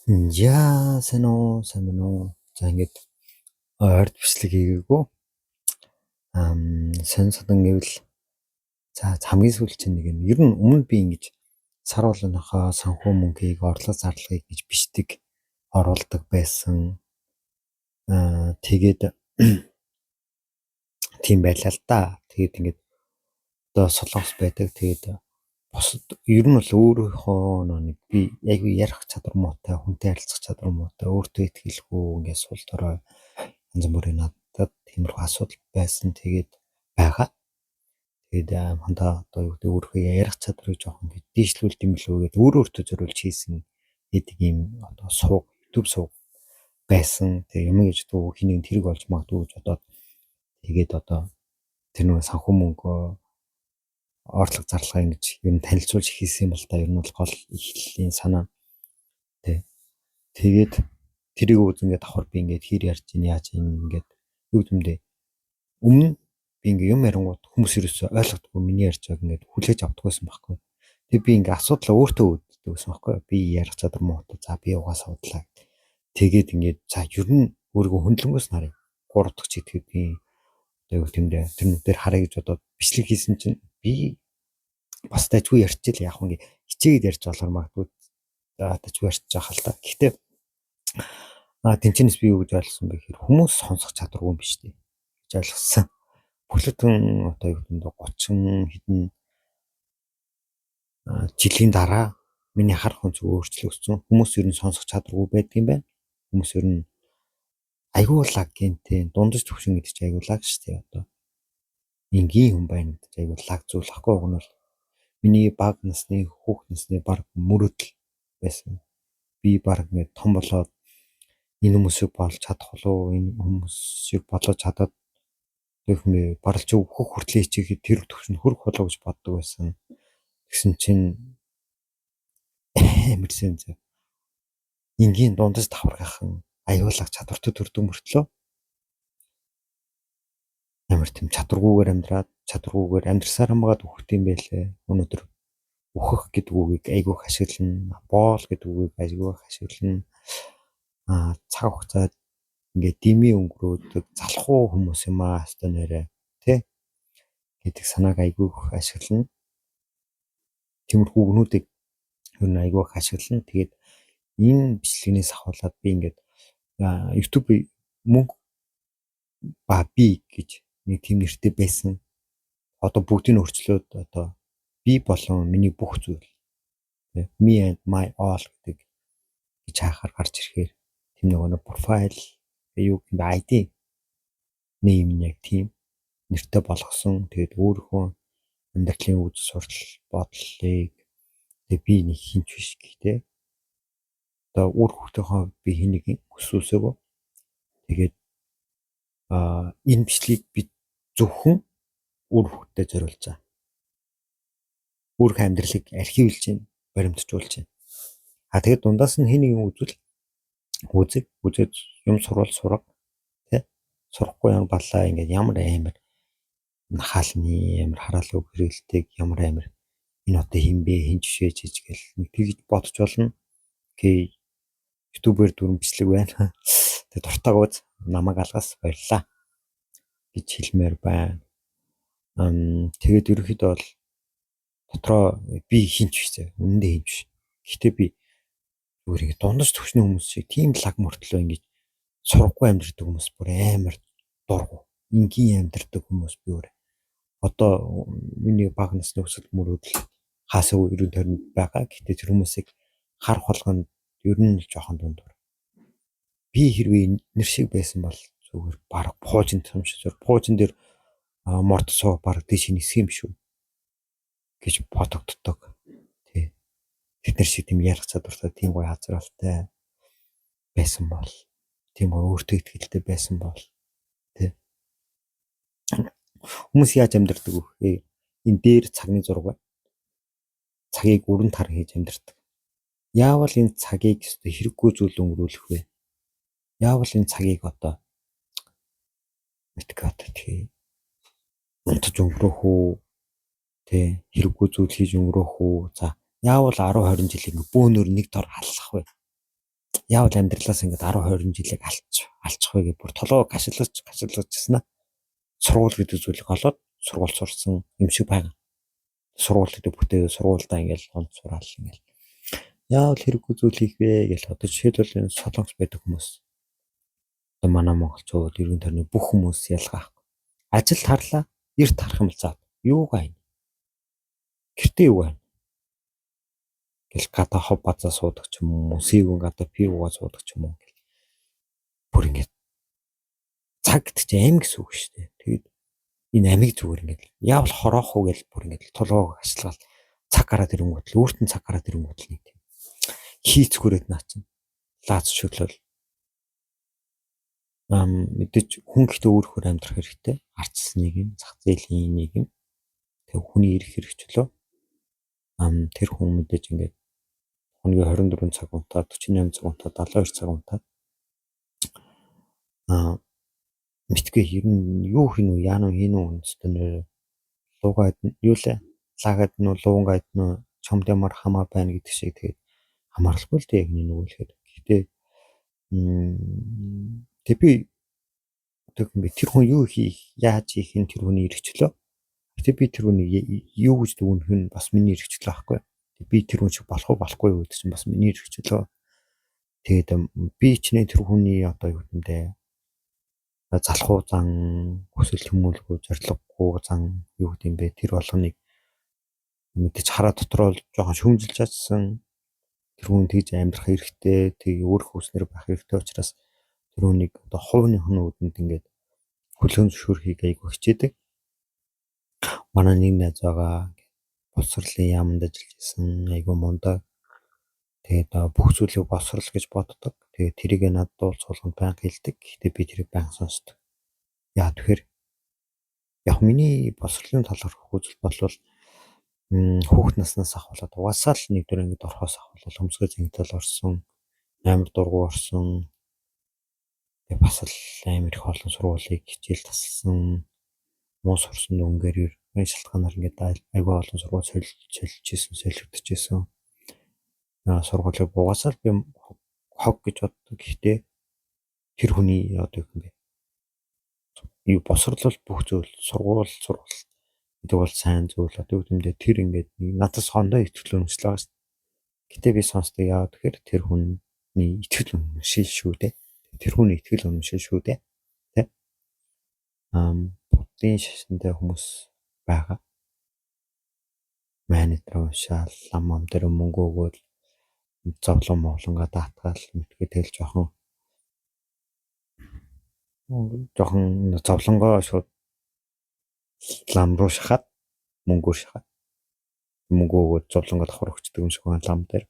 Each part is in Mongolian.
Сайн уу, сайн байна уу? За ингээд ойрд бичлэг хийгээгүй. Сонь садан гэвэл хамгийн сүүлд чинь нэг юм ер нь өмнө би ингэж сар болгоныхоо санхүү мөнгийг орлого зарлагыг гэж бичдэг, оруулдаг байсан. Тэгээд тийм байлаа л да. Тэгээд ингээд одоо солонгос байдаг. Тэгээд бусад ер нь бол өөрийнхөө нэг би айгүй ярих чадвар муутай, хүнтэй харилцах чадвар муутай, өөртөө итгэлгүй ингээд сул дорой янз бүрийн надад тиймэрхүү асуудал байсан. Тэгээд байгаа. Тэгээд мандаа одоо юу гэдэг өөрийнхөө ярих чадрыг жоохон ингэ дийшлүүлт юм лөө гэдэг өөртөө зориулж хийсэн гэдэг юм одоо YouTube сууг байсан. Тэгээ юм гэж дүү хэнийг тэрэг болж магадгүй гэж бодоод тэгээд одоо тэр нэг санхүү мөнгө орлого зарлага ингэж ер нь танилцуулж хийсэн юм бол та ер нь бол гол эхлэлийн санаа. Тэгээд тэрийг үзэнгээд давхар би ингээд хэр ярьж ийн яаж ийн ингээд юу гэмдэ өмнө би ингээ юм ярингууд хүмүүс ерөөсөй ойлгохгүй миний ярьж байгааг ингээд хүлээж авдаг байсан байхгүй. Тэгээ би ингээ асуудлаа өөртөө үүддэг байсан байхгүй. Би ярих чадвар муутай. За би угаасаа удлаа. Тэгээд ингээд за ер нь өөрийгөө хөндлөнгөөс нарыг 3 дахь читгэдгийн одоо юу гэмдэ тэрнүүдээр харъя гэж бодоод бичлэг хийсэн чинь би бас дажгүй ярьчихлаа яг ингээ хичээгээд ярьж болохоор магадгүй дажгүй ярьчих жаахал та. Гэхдээ тэнцэнэс би юу гэж ойлгосон бэ гэхээр хүмүүс сонсох чадваргүй юм биш үү гэж ойлгосон. Бүхлэтэн одоо юу гэдэг нь 30 хэдэн жилийн дараа миний харах өнцөг өөрчлөгдсөн. Хүмүүс ер нь сонсох чадваргүй байдаг юм байна. Хүмүүс ер нь айгүй лаг гэнтэй дундаж төвшин гэдэг чинь айгүй лаг шүү дээ одоо. Энгийн хүн байна гэдэг чинь айгүй лаг зүйл ахгүй уг нь бол миний баг насны хүүхд насны баг мөрөдөл байсан. Би баг ингээд том болоод энэ хүмүүсийг болж чадах болов энэ хүмүүсийг болоод чадаад тэгмээ баралж өгөх хүртлээ хичээхэд тэр төвшөнд хүрэх болов гэж боддог байсан. Тэгсэн чинь амарсан зэ. Энгийн дундаж давхаргахан аюулах чадвартай төрдөг мөртлөө амар тийм чадваргүйгээр амьдраад чадваргүйгээр амьдрсаар хамгаад өгөх юм байлээ. Өнөөдөр өөхөх гэдэг үгийг айгүйх ашиглана. Боол гэдэг үгийг айгүйх ашиглана. Цаг хугацаад ингээд дими өнгөрөөдөг залхуу хүмүүс юм аа хэвээр нэрэ тий гэдэг санааг айгүйх ашиглана. Тиймэрхүү өгнүүдийг ер нь айгүйх ашиглана. Тэгээд энэ бичлэгнээс ахуулаад би ингээд YouTube мөнгө би гэж нэг тийм нэртэй байсан. Одоо бүгдийг нь өөрчлөөд одоо би болон миний бүх зүйл me and my all гэдэг гэж хаахаар гарч ирэхээр тийм нэг профайл юу гэмбэ ID нэм яг тийм нэртэй болгосон. Тэгээд өөрийнхөө амьдралын үз суртал бодлыг би нэг хинч биш гэхдээ одоо үр хөвгтийнхөө би хэнийг өсвөөсөөгөө тэгээд энэ бичлэгийг би зөвхөн үр хөвгтөд зориулж байгаа. Үр амьдралыг архивлж байна, баримтжуулж байна. Тэгээд дундаас нь хэнийг үзээд юм сурвал сурах тий сурахгүй юм баллаа ингээд ямар амар хаалны амар хараалуу гэрэлтэг ямар амар энэ одоо хинбэ хин жишээ чиж гэл нэг тэгж бодож болно. Гээ YouTube-ээр дүрм бичлэг байна. Тэгээд дуртайгаа үз намайг алгаас баярлаа гэж хэлмээр байна. Тэгээд ерөнхийдөө бол дотроо би хинч биш. Үнэндээ хинч биш. Гэхдээ би зүгээр дундаж төвшний хүмүүс шиг тийм лаг мөртлөө ингэж сурахгүй амьдрдаг хүмүүс бүр амар дургу. Энгийн амьдрдаг хүмүүс би өөр. Одоо миний баг насны өсөлт мөрөдөл хаасаа ерөн тойронд байгаа. Гэхдээ тэр хүмүүсийг харах болгонд ер нь жоохон дундуур. Би хэрвээ нэр шиг байсан бол зүгээр баг пуужин юм шиг зүгээр пуужин дээр морд суу баг тийш нисэх юм шүү гэж бодогддог. Тий. Тэднэр шиг тийм ярих чадвартай тийм гоё хазралтай байсан бол тийм өөртөө итгэлтэй байсан бол тий. Хүмүүс яаж амьдардаг вэ? Энэ дээр цагны зураг байна. Цагийг өрн тар хийж амьдардаг. Яавал энэ цагийг хэрэггүй зүйл өнгөрүүлэх вэ? Яавал энэ цагийг одоо мэдгүй одоо тий унтаж өнгөрөөх үү? Тий хэрэггүй зүйл хийж өнгөрөөх үү? За яавал 10 20 жилийн бөөнөр нэг дор аллах вэ? яавал амьдралаас ингээд 10 20 жилийг алчих вэ гэж бүр толгойг гашилгажсэн аа. Сургууль гэдэг зүйлийг олоод сургууль сурсан юм шиг байна. Сургууль гэдэг бүтээгээ сургуульдаа ингээд онц сураал ингээд яавал хэрэггүй зүйл хийх вэ гэж одоо жишээлбэл энэ солонгос байдаг хүмүүс. Одоо манай монголчууд ерөн тойрны бүх хүмүүс ялгаа. Ажилд харлаа, эрт харах юм бол заа. Юу гайна? Гэртээ юу гайна? Гэл гадаа хов базаа суудаг ч юм уу, сийгүн гадаа пивгаа суудаг ч юм уу гэл. Бүр ингээд цаг гэдэг чинь амь гэсэн үг шүү дээ. Тэгээд энэ амийг зүгээр ингээд яавал хороох уу гэж бүр ингээд толгойг аслал цаг гараад ирэнгүүт л өөртөө цаг гараад ирэнгүүт л нэг тийм хийцгүүрээд наа чинь лаац шөглөл мэдээж хүн гэхдээ өөрөөр амьдрах хэрэгтэй. Арчс нэг юм, зах зээлийн нэг юм. Тэг хүний эрх хэрэгчлөө тэр хүн мэдээж ингээд хоногийн 24 цаг унтаад 48 цаг унтаад 72 цаг унтаад мэдгүй ер нь юу хийнү яана уу хийнү үнэстэн луугаад юу лээ лагаад нүү луунгаад нүү чомд ямар хамаа байна гэдэг шиг тэгээд хамааралгүй л дээ яг нэг үлэхэд. Гэхдээ тэг би тэр хүн юу хийх яаж хийх нь тэр хүний эрхчлөө. Гэтэ би тэр хүнийг юу гэж дүгнэх нь бас миний эрхчлөө байхгүй. Би тэр хүн шиг болох уу болохгүй юу гэдэг чинь бас миний эрхчлөө. Тэгээд би ч нэ тэр хүний одоо юу гэмдэ залхуу зан хүсэл хүмүүлгүй зориггүй зан юу гэдэм бэ тэр болгоныг мэдээж хараа дотроо жоохон шүүмжилж чадсан тэр хүн тэгж амьдрах хэрэгтэй тэг өөр хүснэр байх хэрэгтэй учраас тэр хүнийг одоо хувийн хүмүүдэнд ингээд хүлэн зөвшөөрөхийг айгүй хичээдэг. Манай нэг найз байгаа боловсролын яамд ажиллаж исэн айгүй мундаг. Тэгээд бүх зүйлийг боловсрол гэж боддог. Тэгээд тэрийг надад уулзуулганд байнга хэлдэг. Гэхдээ би тэрийг байнга сонсдог. Яа тэгэхээр яг миний боловсролын талаарх үзэл бодол хүүхэд наснаас ахуулаад угаасаа л нэгдүгээр ангид орохоос ахвал хөмсгөө зэнгэтэл орсон, амар дургу орсон. Тэгээд бас л амар их олон сургуулийг хичээл тасалсан, муу сурсан дүнгээр энэ шалтгаанаар ингээд айгүй олон сургууль солигдчихсэн. Сургуулийг угаасаа л би хог гэж боддог. Гэхдээ тэр хүний одоо юм бэ. Юу босрлол бүх зүйл сургууль гэдэг бол сайн зүйл. Одоо үгдэмдээ тэр ингээд надаас хондоо итгэл үнэмшил байгаа шүү. Гэтэ би сонсдог яа тэгэхээр тэр хүний итгэл үнэмшил шүү дээ. Тэр хүний итгэл үнэмшил шүү дээ. Тэ? Буддийн шашинтай хүмүүс байгаа. Манитра уншаал, лам дээр мөнгө өгөөл зовлон моглонгаа даатгаал мэдгээ тэгэл жоохон зовлонгоо шууд лам руу шахаад мөнгөөр шахаад мөнгө өгөөд зовлонгоо давхар өгчдөг юм шиг байна лам дээр.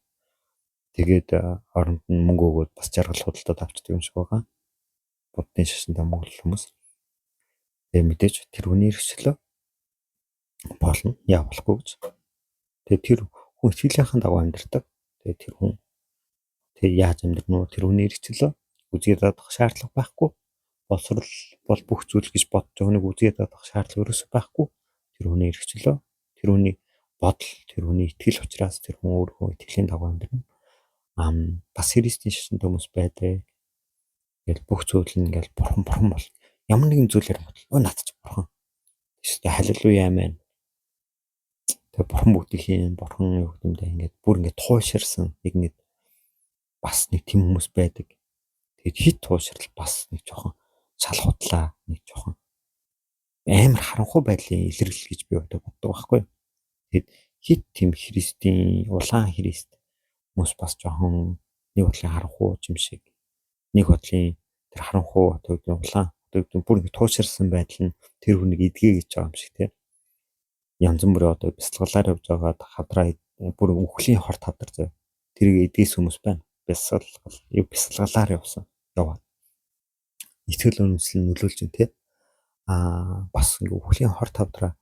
Тэгээд оронд нь мөнгө өгөөд бас жаргал худалдаад авчдаг юм шиг байгаа. Буддийн шашинтай монгол хүмүүс. Тэгээд мэдээж тэр хүний эрхчлөө болно. Яа болохгүй гэж. Тэгээд тэр хүн итгэлийнхэн дагуу амьдардаг. Тэгээд тэр хүн яаж амьдрах нь тэр хүний эрхчлөө үзье даадах шаардлага байхгүй. Боловсрол бол бүх зүйл гэж бодож байгаа нэг үзье даадах шаардлага ерөөсөй байхгүй. Тэр хүний эрхчлөө, тэр хүний бодол, тэр хүний итгэл учраас тэр хүн өөрөө итгэлийн дагуу амьдрна. Бас христийн шашинтай хүмүүс байдаг. Тэгэл бүх зүйл нь ингээл бурхан бол ямар нэгэн зүйлээр бодлоо над ч бурхан. Эсвэл халилуя амин. Тэгээ бурхан бүгдийг хийн бурхан юу гэмдэ ингээд бүр ингээд тууширсан нэг бас нэг тийм хүмүүс байдаг. Тэгээд хит туушрал бас нэг жоохон шал худлаа нэг жоохон амар харанхуй байдлын илэрлэл гэж би боддог байхгүй. Тэгээд хит тийм христийн улаан христ хүмүүс бас жоохон нэг бодлын харанхуй юм шиг нэг бодлын тэр харанхуй одоо улаан одоо бүр ингэ тууширсан байдал нь тэр хүнийг эдгээ гэж байгаа юм шиг тийм янз бүрийн одоо бясалгалаар явж байгаа хавдраа бүр үхлийн хорт хавдар зав тэрийг эдгээс хүмүүс байна бясалгалаар яваад итгэл үнэмшил нөлөөлж байна тийм бас ингээ үхлийн хорт хавдраа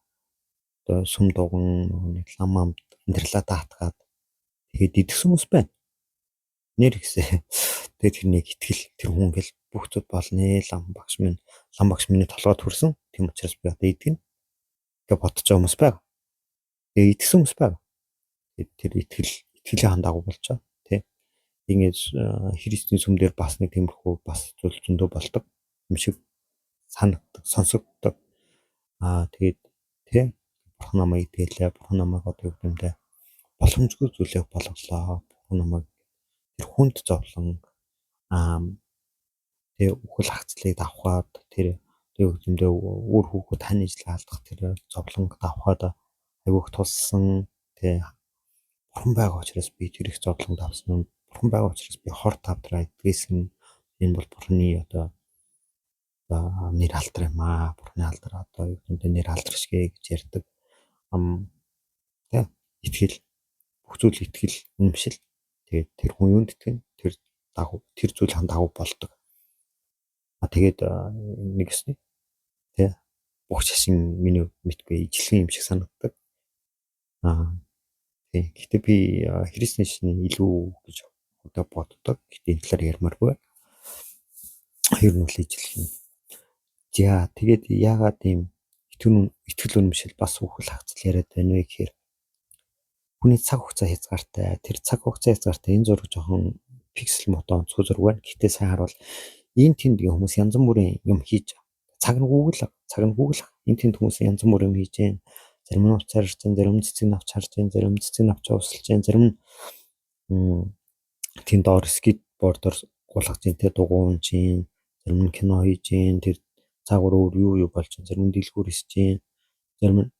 одоо сүм дуган нэг лам амд амьдралаа даатгаад тэгээд идэгсэн хүмүүс байна. Нэр ихсэ. Тэгээд тэрнийг итгэл тэр хүн ингээл бүх зүйл болно лам багш миний толгойд хүрсэн. Тийм учраас би одоо идэгнэ. гэж бодож байгаа хүмүүс байна. Тэгээд идэгсэн хүмүүс байна. Тэр итгэлийн хандаагүй болж байгаа. Тэ. ингээд Христийн сүм дээр бас нэг тиймэрхүү бас зүйл зөндөө болдог юм шиг санагддаг, сонсогддог. Тэгээд тий бурхан намайг итгэлээ, бурхан намайг одоо юу гэмдэ боломжгүй зүйлээ болголоо. Бурхан намайг тэр хүнд зовлон тэгээ үхэл хагцлыг давхаад тэр юу гэмдэ үр хүүхэд тань ижил алдах тэр зовлонг давхаад айгүйх тулсан тий бурхан байгаа учраас би тэр их зовлон давсан. Бурхан байгаа учраас би хор тавдраа идгээсэн. Энэ бол бурханы одоо нэр алдар юм аа. Бурханы алдар одоо юу гэмдэ нэр алдаршгэ гэж ярьдаг. Тэ итгэл бүх зүйл итгэл үнэмшил. Тэгээд тэр хүн юунд итгэн тэр дагуу тэр зүйл дагуу болдог. Тэгээд нэг өсний тэ бүх шашин миний мэдгүй ижилхэн юм шиг санагддаг. Тий. Гэхдээ би Христийн шашин илүү гэж одоо боддог. Гэхдээ энэ талаар ярмааргүй. Ер нь бол ижилхэн. За тэгээд яагаад ийм итгэл үнэмшил бас үхэл хагцал яриад байна вэ гэхээр хүний цаг хугацаа хязгаартай. Тэр цаг хугацаа хязгаартай энэ зураг жоохон пиксел модон цүү зураг байна. Гэхдээ сайн харуул энэ тэнд хүмүүс янз бүрийн юм хийж цаг нь гүгэл энэ тэнд хүмүүс янз бүрийн юм хийж гэн. Зарим нь уцаар ирж гэн, зарим нь цэцэг авч харж гэн, зарим нь цэцэг авч усалж гэн, зарим нь тэнд доор скейтбордоор гулгаж гэн, тэ дугуун чинь, зарим нь кино хийж гэн, тэр цаагаар өөр юу болж гэн, зарим нь дэлгүүр хийж гэн, зарим нь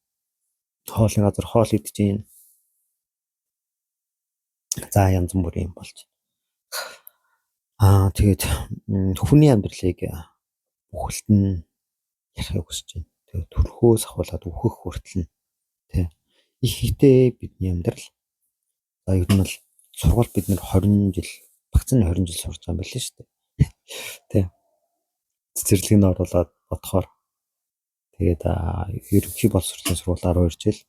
хоолны газар хоол идэж гэн. За янз бүрийн юм болж. Тэгээд хүний амьдралыг бүхэлд нь ярихыг хүсэж байна. Тэгээд төрхөөс ахуулаад үхэх хүртэл нь тий ихтэй бидний амьдрал. Ер нь бол сургууль бид нэр 20 жил багц нь 20 жил сурч байгаа юм байна шүү дээ. Тий. Цэцэрлэгийг нь оруулаад бодохоор тэгээд ерөнхий боловсролын сургууль 12 жил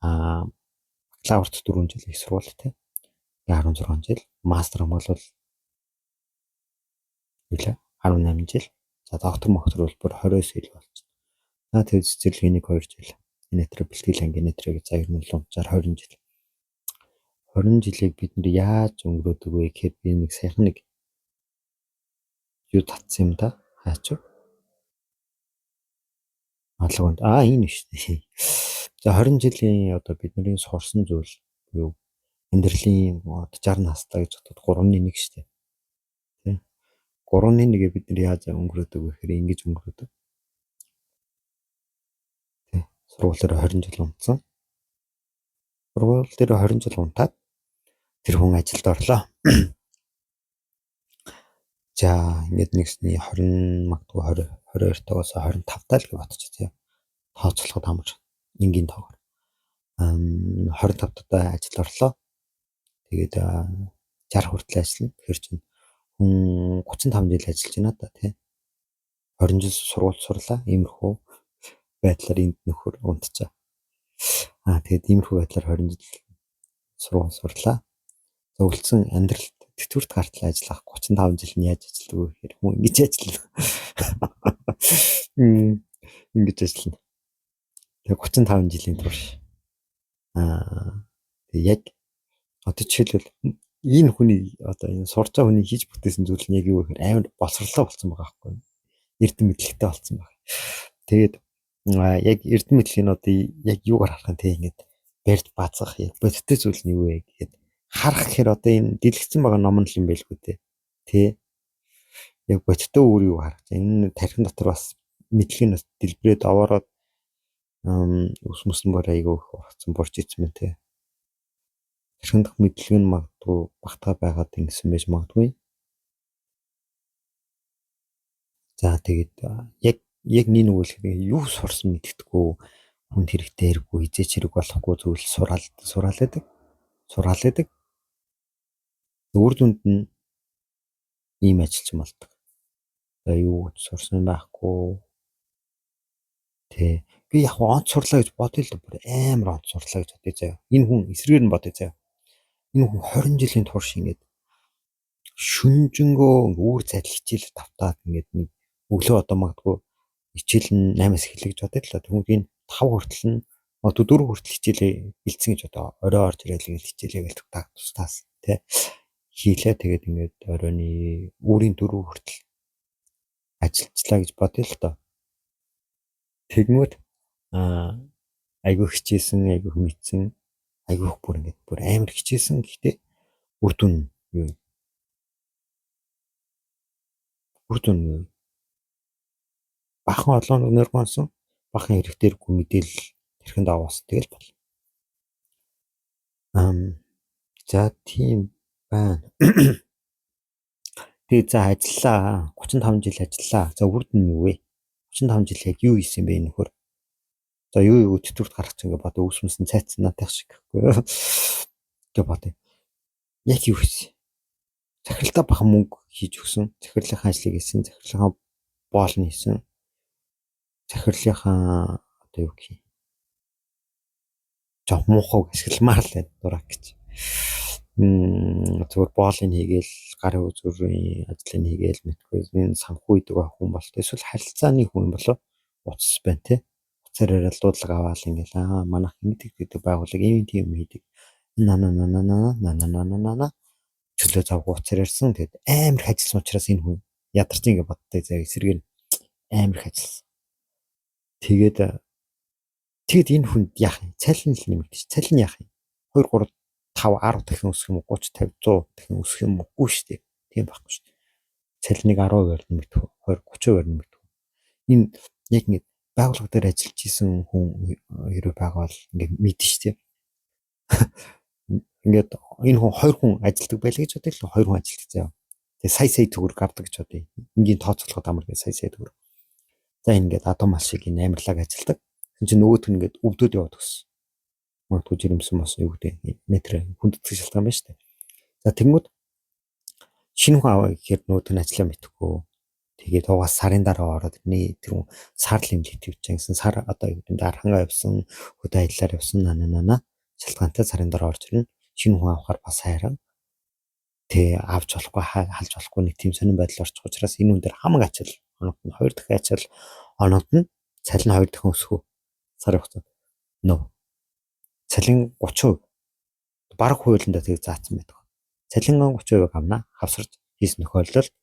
бакалаврт 4 жил их сургууль тий 16 жил мастер хамгаалал 18 жил. За доктор мохтор бол бүр 20-с илүү болж байна. Тэгээд цэцэрлэгийн 1-2 жил. Генетик бэлтгэл генетик гэж ер нь унцаар 20 жил. 20 жилийг бид нэр яаж өнгөрөөдөг вэ гэхээр би нэг сайхан нэг юу татсан юм да. Хаач вэ? Алганд энэ шүү. За 20 жилийн одоо бидний сурсан зүйл юу амьдралын 60 настай гэж бодоход 3-1 шүү дээ. Тэ. 3-1-ийг бид нэр яаж өнгөрөөдөг вэ гэхээр ингэж өнгөрөөдөг. Тэ. Сургууль дээр 20 жил унтсан. Сургууль дээр 20 жил унтаад тэр хүн ажилд орлоо. За ингээд нэгсний 20 магадгүй 22 тагаас 25 таа л гэж бодчих тийм. Тооцоолоход амар энгийн тоогоор. 25 таа ажилд орлоо. Тэгээд 60 хүртэл ажиллана. Тэгэхээр чинь хүн 35 жил ажиллаж байна да тий. 20 жил сургууль сурлаа. Иймэрхүү байдлаар энд нөхөр унтцаа. Тэгээд иймэрхүү байдлаар 20 жил сургууль сурлаа. Зөвлөсөн амьдралд тэтгэврт гартлаа ажиллах 35 жил нь яаж ажилладаг вэ гэхээр хүн ингэж ажиллана. Ингэж ажиллана. Тэгээд 35 жилийн турш яг одоо жишээлбэл энэ хүний одоо энэ сурч байгаа хүний хийж бүтээсэн зүйл нь яг юу гэхээр амар боловсрлоо болсон байгаа байхгүй. Эрдэм мэдлэгтэй болсон байна. Тэгээд яг эрдэм мэдлэгийг нь одоо яг юугаар харах юм те ингэж барьж базах яг бодиттой зүйл нь юу вэ гэхэд харах гэхээр одоо энэ дэлгэцэн байгаа ном нь л юм байлгүй те. Тэ. Яг бодиттой өөр юу харах. Энэ тархин дотор бас мэдлэг нь дэлбэрээд овоороод ус мөсөн бор айгүй ургацсан борж ицсэн мэн те. Тархин дах мэдлэг нь магадгүй багтаа байгаад ингэсэн байж магадгүй. За тэгээд яг нэг үгээр юу сурсан мэддэггүй хүн хэрэгтэй хэрэггүй хизээч хэрэг болохгүй зүйл сураалдаг. Өөр дүнд нь ийм ажилчин болдог. За юу сурсан байхгүй. Тэ. Би яг онц сурлаа гэж бодъё л бүр амар онц сурлаа гэж бодъё заяа. Энэ хүн эсрэгээр нь бодъё заяа. Энэ хүн 20 жилийн турш ингэж шүнжэнгөө үүр зайдал хичээл тавтаад ингэж нэг өглөө одоо магадгүй хичээл нь 8-аас эхэллээ гэж бодъё л. Тэгмээд энэ 5 хүртэл нь 4 хүртэл хичээлээ бэлдсэн гэж одоо орой орж ирэл гэж хичээлээ гэлдэг таг тустаас тий. хийлээ. Тэгээд ингээд оройны үүрийн 4 хүртэл ажиллажлаа гэж бодъё л доо. Тэгмүүд айгүй хичээсэн, айгүй мэдсэн, айгүй бүр ингээд бүр амар хичээсэн. Гэхдээ үр дүн юу? Үр дүн юу? Бахан олон нөргөнсөн, бахан хэрэгтэйргүй мэдээлэл тэрхэнд аваас тэгэл бол. За тийм байна. Тэгээ за ажиллаа. 35 жил ажиллаа. За үр дүн юу вэ? 35 жил яг юу хийсэн бэ нөхөр? За юу төтөвт гарах гэж ингээд бодоо үүсмэсэн цайцсан наатах шиг гэхгүй юу? Тэгээ бодё. Яг юу хийсэн? Захиралтаа бахан мөнгө хийж өгсөн. Захирлынхаа ажлыг хийсэн. Захирлынхаа боолн хийсэн. Захирлынхаа одоо юу гэх юм? Жоо муухайг ашигламаар л дурак гэж. Зүгээр боолыг хийгээл гарын үзүүрийн ажлыг хийгээл мэдгүй энэ санхүү идэг хүн болт. Эсвэл харилцааны хүн болоо уцс байна те. Уцаар яриад дуудлага аваал ингээл манайх ингэдэг байгууллага ийм тийм хийдэг. Нана чөлөө завгүй уцаар ярьсан. Тэгээд амар хажилсан учраас энэ хүн ядарч ингэ бодтой заа эсрэг нь амар хажилсан. Тэгээд энэ хүнд яах юм? Цалин л нэмэгдэж. Цалин яах юм? 2 3 5 10 дахин өсөх юм уу? 30 50 100 дахин өсөх юм уу? Үгүй шүү дээ. Тийм байхгүй шүү дээ. Цалиныг 10% нэмэгдэх, 20 30% нэмэгдэх. Энэ яг ингэ байгууллага дээр ажиллаж исэн хүн хэрэг байгаал ингэ мэдэн шүү дээ. Ингээд энэ хүн 2 хүн ажилладаг байлаа гэж бодъё л 2 хүн ажилладаг заяа. Тэгээ сая төгрөг авдаг гэж бодъё. Энгийн тооцоолоход амар гэ сая төгрөг. За ингээд адуу мал шиг энэ амарлаг ажилладаг. Тэгвэл чи нөгөөт нь ингээд өвдөд яваад өгсөн. Магадгүй жирэмсэн бас юу гэдэг метр хүндэтгэх шалтгаан байна шүү дээ. За тэгмүүд шинэ хүн аваа гэхээр нөгөөт нь ажиллаа мэдхгүй. Тэгээд угаас сарын дараа ороод тэр сар л имлэг твчсэн сар одоо юу гэдэг дархангаа явсан хөдөө ажиллаар явсан нана шалтгаантай сарын дараа орж ирнэ. Шинэ хүн авахаар бас хайран. Тэ авч болохгүй халж болохгүй нэг тийм сонирн байдал орчих учраас энэ хүн дээр хамаг ачаал оноод нь 2 дахин ачаал оноод нь цалин 2 дахин өсгөө. Сар хугацаанд нөө цалин 30% бараг хуулиндаа тэг заасан байдаг. Цалин 30% авна хавсарч хийсэн тохиолдолд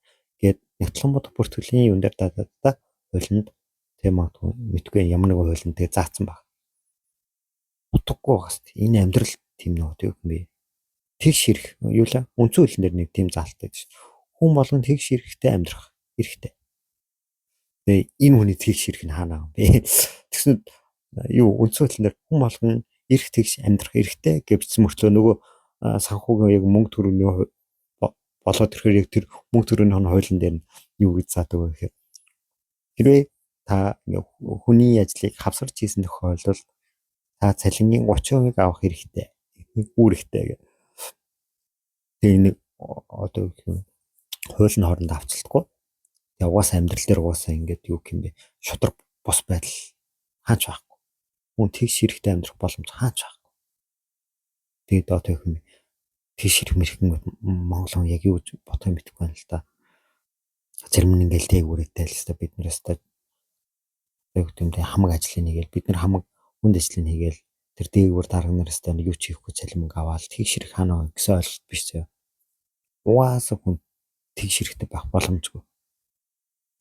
гээд Нягтлан бод бүртгэлийн юун дээр дадаа хуулинд тэг магадгүй мэдгүй ямар нэгэн хуулинд тэг заасан баг. Утгагүй байгаас энэ амьдрал тийм нөө тэг юм бэ. Тэгш ирэх юу л үндсэн хуулийн дээр нэг тийм заалттай гэж. Хүн болгон тэгш ирэхтэй амьдрах эрэхтэй. Тэгээ энэ хүний тэгш ирэх нь хаана юм бэ? Тэгсэн юу үндсэн хуулийн дээр хүн болгон эрх тэгш амьдрах эрэхтэй гэвчсэн мөртлөө нөгөө санхүүгийн яг мөнгө төрөний болоод ирэхээр яг тэр мөнгө төрөний хуулийн дээр нь юу гэж заадаг вэ гэхээр хэрвээ та хүний ажлыг хавсарч хийсэн тохиолдолд та цалингийн 30% авах хэрэгтэй. Үүрэгтэй гэх. Тэгээ нэг одоо хуулийн хооронд авцалтгүй. Тэгээ угаасаа амьдрал дээр угаасаа ингээд юу юм бэ? Шудраг бос байдал хаач байхгүй. Хүн тэгш хэрэгтэй амьдрах боломж хаач байхгүй. Тэгээ доо тэг юм. Тэгш ирэх мэрхэн Монголын яг юу бодох юм мэдэхгүй байна л да. Зарим нь ингээл тээгүүрээтэй л хэвээр бид нараас та яг тэмдэг хамаг ажлыг хийгээл бид нар хамаг хүнд ажлыг хийгээл тэр дээгүүр дарга нараас та юу ч хийхгүй цалин мөнгө аваад тэгш ирэх хаана гэсэн ойлголт биш зөө. Угаасаа хүн тэгш ирэхтэй байх боломжгүй.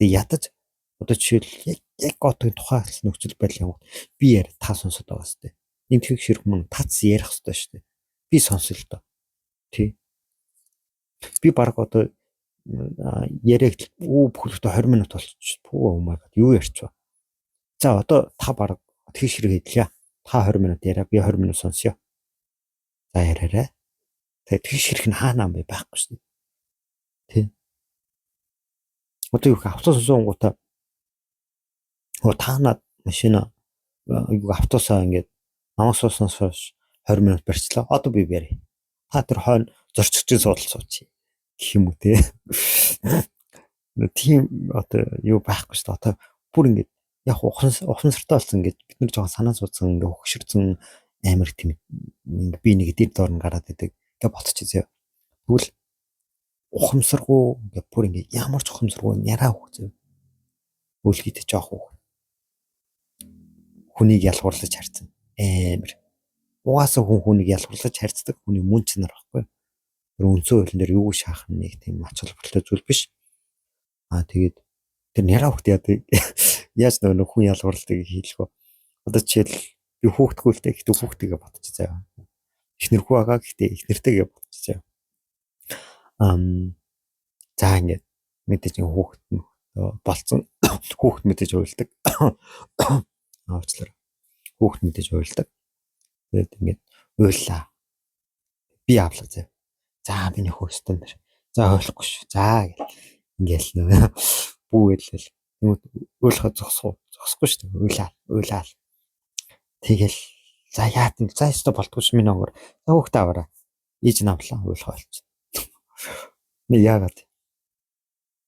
Тэгээ ядаж одоо жишээл яг одоогийн тухайн нөхцөл байдлын би яар та сонсоод байгаа сте. Энэ тэгш ирэх мөн тац ярих хэрэгтэй шүү дээ. Би сонсол тоо. Тий. Би баг одоо яриаг бүхэлдээ 20 минут болчих. Пүү oh my god юу ярьчихв. За одоо та баг тэгш ирэх хэлье. Та 20 минут яриа би 20 минут сонсё. За яриарай. Тэгээ тэгш ирэх нь хаана юм бэ байхгүй шүү дээ. Тий. Одоо юу автобус сонгуудаа таанаад машина юу автобусаа ингээд намаас сууснаас хойш 20 минут барьчлаа. Одоо би барь. Та тэр хойно зорчигчийн суудал суучих гэх юм уу те. Тийм одоо юу байхгүй шүү дээ. Одоо бүр ингээд яг ухамсартай болсон ингээд бид нар жоохон санаа суудсан ингээд хөгшөрсөн амар тийм би нэг дид дорн гараад идэг. Ингээд ботчихъя. Тэгвэл ухамсаргүй ингээд бүр ингээд ямар ч ухамсаргүй яраа хөөцөө. Үлгийдэ жоох уу. Хүнийг ялгуурлаж харцсан. Амар. Угаасаа хүн хүнийг ялгуурлаж харцдаг хүний мөн чанар байхгүй. Тэр үндсэн хуулийн дээр юу шаах нэг тийм ач холбогдолтой зүйл биш. Тэгээд тэр няраа хөхт яадаг яаж нөгөө хүн ялгуурлалтыг хийлгөө. Одоо жишээл би хүүхдгүүлтэй гэхдээ хүүхдтэйгээ бодчих заяа. Эхнэрхүү байгаа гэхдээ эхнэртэйгээ бодчих заяа. За ингээд мэдээж хүүхд болцсон хүүхд мэдээж уйлдаг. Уучлаарай. Хүүхд мэдээж уйлдаг. Тэгээд ингээд уйллаа. Би авлаа заяа. За миний хөөстөн дээр. За ойлгохгүй шүү. За гэл ингээл нөө бүүгэлэл. Ойлгоход зогсохгүй шүү дээ. Уйлаа. Тэгэл за яатан за өстө болтгүй ш миний өнгөр. За хүүхдээ аваарай. Ийж нь авлаа. Ойлгох болчих. Нэг яагаад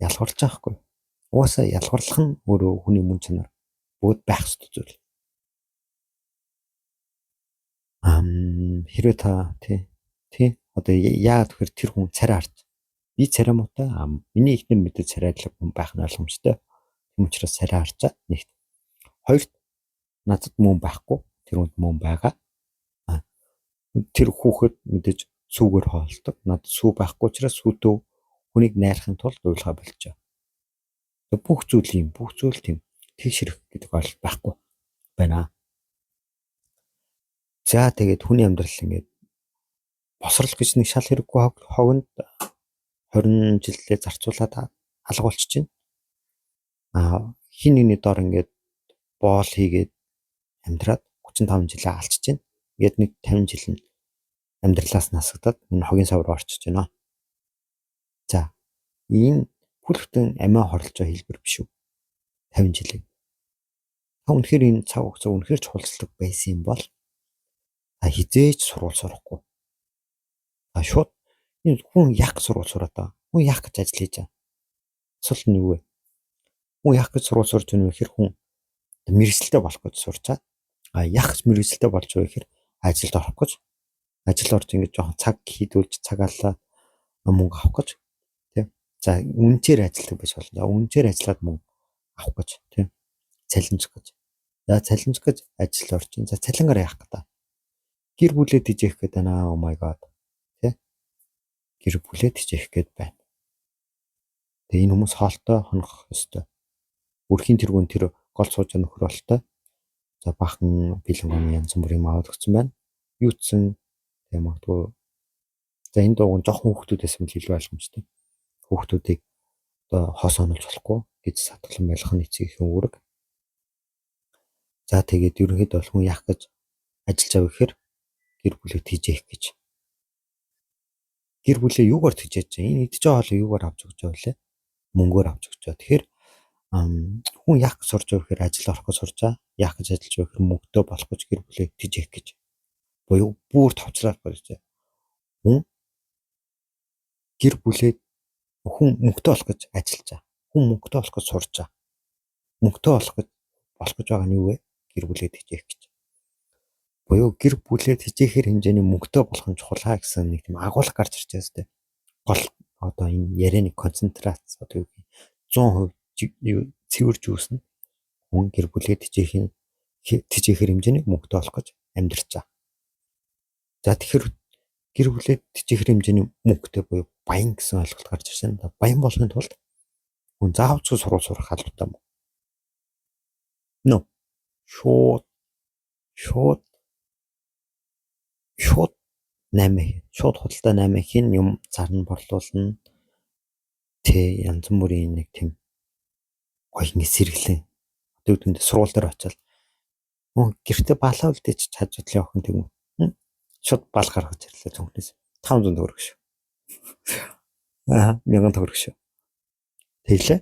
ялгуурлаж байхгүй. Уусаа ялгуурлах нь өөрөө хүний мөн чанар бүгд байх ёстой зүйл. Хэрвээ та тий одоо яагаад тэгэхээр тэр хүн царай харж би царай муутай миний ихнэр мэдээ царайлаг хүн байх нь ойлгомжтой. Тийм учраас царай харчаа нэгт. Хоёрт надад мөн байхгүй тэр хүнд мөн байгаа. Тэр хүүхэд мэдээж сүүгээр хоолдог. Надад сүү байхгүй учраас сүүдөө хүнийг найрахын тулд уйлгаа болчоо. Бүх зүйл тийм тэг ширэх гэдэг ойлголт байхгүй байна. За тэгээд хүний амьдрал ингээд босрол гэж нэг шал хэрэггүй хогонд 20 жилдээ зарцуулаад алга болчихж байна. Хин нэгний дор ингээд боол хийгээд амьдраад 35 жилээ алчж байна. Ингээд нэг 50 жил нь амьдралаас насагдаад энэ хогийн сав руу орчиж байна. За энэ бүлэгтэн амиа хорлож байгаа хэлбэр биш үү? 50 жилийн. Үнэхээр энэ цаг хугацаа үнэхээр чухалчлаг байсан юм бол хизээж сурвал сурахгүй. Шууд энэ хүн яг сурвал сураад байгаа. Хүн яг гэж ажил хийж байгаа. Асуулт нь юу вэ? Хүн яг гэж сурвал сурж байгаа нөхөр хүн мэргэжилтэй болох гэж сурчаад яг гэж мэргэжилтэй болж байгаа гэхээр ажилд орох гэж ажилд орж ингэж жоохон цаг хийдүүлж цагаалаа мөнгө авах гэж тийм. За үнээр ажилладаг байж болно. За үнээр ажиллаад мөнгө авах гэж тийм. Цалинжих гэж. За цалинжих гэж ажилд орж ин. За цалингаар яах гэдэг. Гэр бүлээ дижээх гээд байна. Oh my god. Тэ? Гэр бүлээ дижээх гээд байна. Тэгээ энэ хүмүүс хоолтой хонох ёстой. Өрхийн тэргүүн тэр гол сууж нөхөр болтой. За бахан бэлэнгоны янз бүрийн аваад өгсөн байна. Юутсан тийм магадгүй. За энэ дууг жоохон хүүхдүүдээс юм илүү ойлгомжтой. Хүүхдүүдийг одоо хос онолж болохгүй гэж сатглан байлгах нь эцгийнхэн үүрэг. За тэгээд ерөнхийдөө хүн яах гэж ажиллаж байгаа гэхээр гэр бүлээ тижээх гэж. Гэр бүлээ юугаар тижээж байгаа? Энэ идэж байгаа хоолыг юугаар авч өгч байгаа вэ? Мөнгөөр авч өгч байгаа. Тэгэхээр хүн яах гэж сурж байгаа гэхээр ажил орох гэж сурж байгаа. Яах гэж ажиллаж байгаа гэхээр мөнгөтэй болох гэж гэр бүлээ тижээх гэж. Буюу бүр товчраад болж байгаа. Хүн гэр бүлээ хүн мөнгөтэй болох гэж ажиллаж байгаа. Хүн мөнгөтэй болох гэж сурж байгаа. Мөнгөтэй болох гэж байгаа нь юу вэ? Гэр бүлээ тижээх гэж. Буюу гэр бүлээ тижээхэр хэмжээний мөнгөтэй болох нь чухал гэсэн нэг тийм агуулга гарч ирж байгаа зү. Гол одоо энэ ярианы концентрац одоо 100% цэвэрж үүснэ. Хүн гэр бүлээ тижээхэр хэмжээний мөнгөтэй болох гэж амьдарч байгаа. За тэгэхээр гэр бүлээ тижээхэр хэмжээний мөнгөтэй буюу баян гэсэн ойлголт гарч ирж байна. Баян болохын тулд хүн заавч сурвалж сурах албатай юм. Шууд 8 шууд худалдаа 8 хин юм зарна борлуулна. Тэ янз бүрийн нэг тийм гоё ингэ сэргэлэн. Одоо үүнд сурвал дээр очиад гэртээ балаа үлдээч чадвал явах юм тийм. Шууд бал гаргаж ирлээ зөвхнээс 500 төгрөг шүү. 1000 төгрөг шүү. Тэглээ.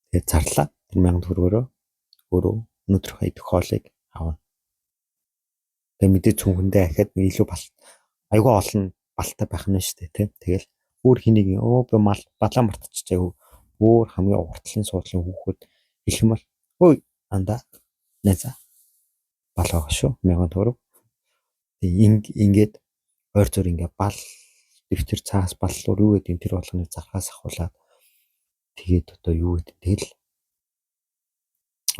Тэгээд зарлаа. Тэр 1000 төгрөгөөрөө өөрөө өнөөдрийнхөө идэх хоолыг авна. Тэгээ мэдээ цүнхэндээ ахаад илүү айгүй олон балтай байх нь шүү дээ тийм. Тэгэл өөр хэнийг би балаа мартчихжээ. Өөр хамгийн уртлын суудлын хүүхэд хэлэх юм бол ой анда найзаа балаа шүү 1000 төгрөг. Ингээд ойр зур ингээ бал дэвтэр цаас баллуур юу гэдэг тэр болгоныг зархаас ахуулаад тэгээд одоо юу гэдэг тэгэл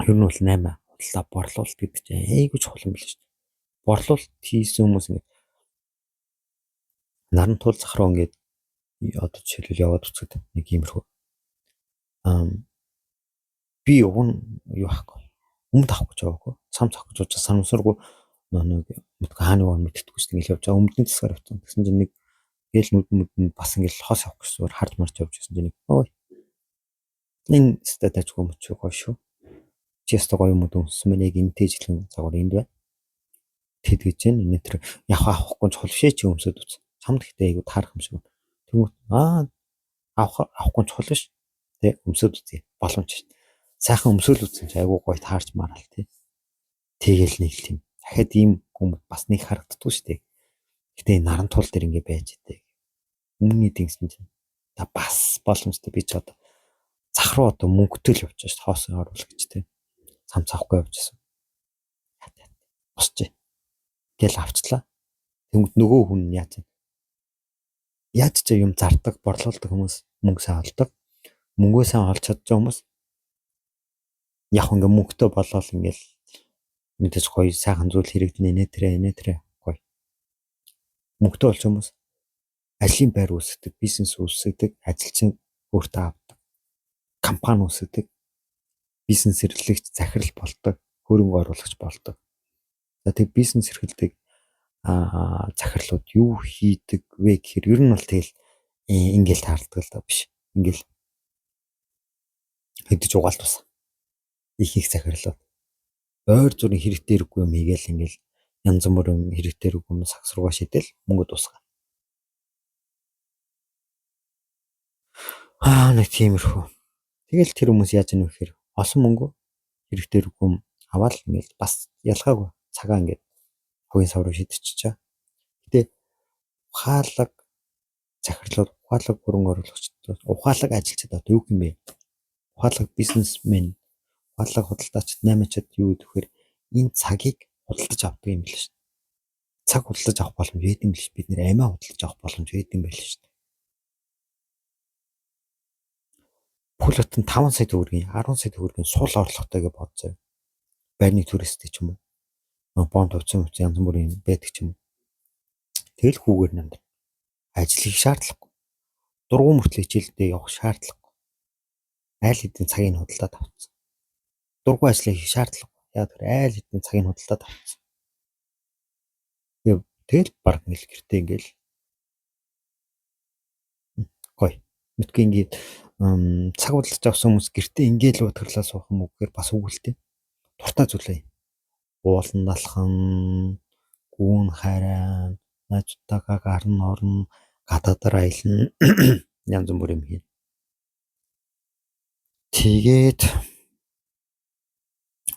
ер нь бол 8 худлаа борлуулалт гэдэг чинь айгүй чухал юм биш үү? Борлуулалт хийсэн хүмүүс ингэ наран тул зах руу ингээд одоо жишээлбэл яваад үзэхэд нэг иймэрхүү би уг нь юу ахгүй өмнө авах гэж байгаагүй цамц авах гэж байгаа санамсаргүй нэг хааны гоо мэддэггүй шүү дээ ингээл явж байгаа өмнөний засгаар явсан гэсэн чинь нэг гээл нүд бас ингээл хос авах гэсэн харж марч явж байсан чинь нэг ой энэ статажгүй мөчөө гоё шүү чи ястаа гоё юм дүнсэн мэн яг энэ тэжлэн загвар энд байна тэд гэж энэ тэр авахгүй чул шээ чи өмсөд үз чамд ихтэй айгу таарах юм шиг тэгвэл авахгүй чул ш тэг өмсөд үзье боломж ш сайхан өмсөөл үзсэн чи айгу гоё таарч марал тий тэгэл нэг тийм дахиад ийм хүмүүс бас нэг харагддгүй шүү дээ. Гэтэ наран тул дээр ингэ байж дээ. Өмнөний дингсэн чинь та бас боломжтой би ч одоо зах руу одоо мөнгөтэй л явж байгаа шүү дээ. Хоосон оруулах гэж тий. Цамц авахгүй явж байсан. Босч. Гэл авчлаа. Тэнгүүд нөгөө хүн яаж вэ? Яаж ч юм зардаг, борлуулдаг хүмүүс мөнгө сайн олдог. Мөнгөө сайн олж чадж байгаа хүмүүс яг ингээ мөнгөтэй болоод ингээл мэдээж гоё сайхан зүйл хэрэгдэнэ нэ тэрэ гоё. Мөнгөтэй болж хүмүүс ажлын байр үүсгдэг, бизнес үүсгдэг, ажилчин өөртөө авдаг. Компани үүсгдэг, бизнес эрхлэгч захирал болдог, хөрөнгө оруулагч болдог. За тэг бизнес эрхэлдэг захирлууд юу хийдэг вэ гэхээр ер нь бол тэгэл ингээл таардаг л да биш. Ингээл хэдэж угаалт басан. Их захирлууд ойр зүрийн хэрэгтэй хэрэггүй юм хийгээл ингээл янз бүрийн хэрэгтэй хэрэггүй юм сагсруугаа шидэл мөнгө дуусгана. Нэг тиймэрхүү. Тэгэл тэр хүмүүс яаж яах вэ гэхээр олон мөнгө хэрэгтэй хэрэггүй юм аваад ингээл бас ялгаагүй цагаа ингээд хувийн сав руу шидчихчээ. Гэтэ ухаалаг захирлууд, ухаалаг хөрөнгө оруулагчдод, ухаалаг ажилчид одоо юу юм бэ? Ухаалаг бизнесмен, ухаалаг худалдаачид, наймаачид юу гэдэг вэхээр энэ цагийг худалдаж авдаг юм биш үү? Цаг худалдаж авах боломж байдаг юм биш бид нэр амиа худалдаж авах боломж байдаг юм байл шүү дээ. Бүл бүтэн 5 сая төгрөгийн 10 сая төгрөгийн сул орлоготой гэж бодцоо. Байрны туристтэй ч юм уу. Бонд хувьцаа янз бүрийн байдаг ч юм уу. Тэгэл хүүгээр намд. Ажил хийх шаардлагагүй. Дургуун мөртлөө хичээлдээ явах шаардлагагүй. Айл хэдийн цагийг худалдаад авчихсан. Дургуун ажлыг хийх шаардлагагүй. Яг тэр айл хэдийн цагийг худалдаад авчихсан. Тэгэл баг ингээл гэртээ ингээл гоё. Мэдгүй ингээд цаг худалдаж авсан хүмүүс гэртээ ингээл утгарлаа суух юм уу гэхээр бас үгүлтэй. Дуртай зүйлээ. Уулан далхан, гүүн хараа, найзтайгаа гарна орно, гадаадаар аялна. Янз бүр юм хий. Тэгээд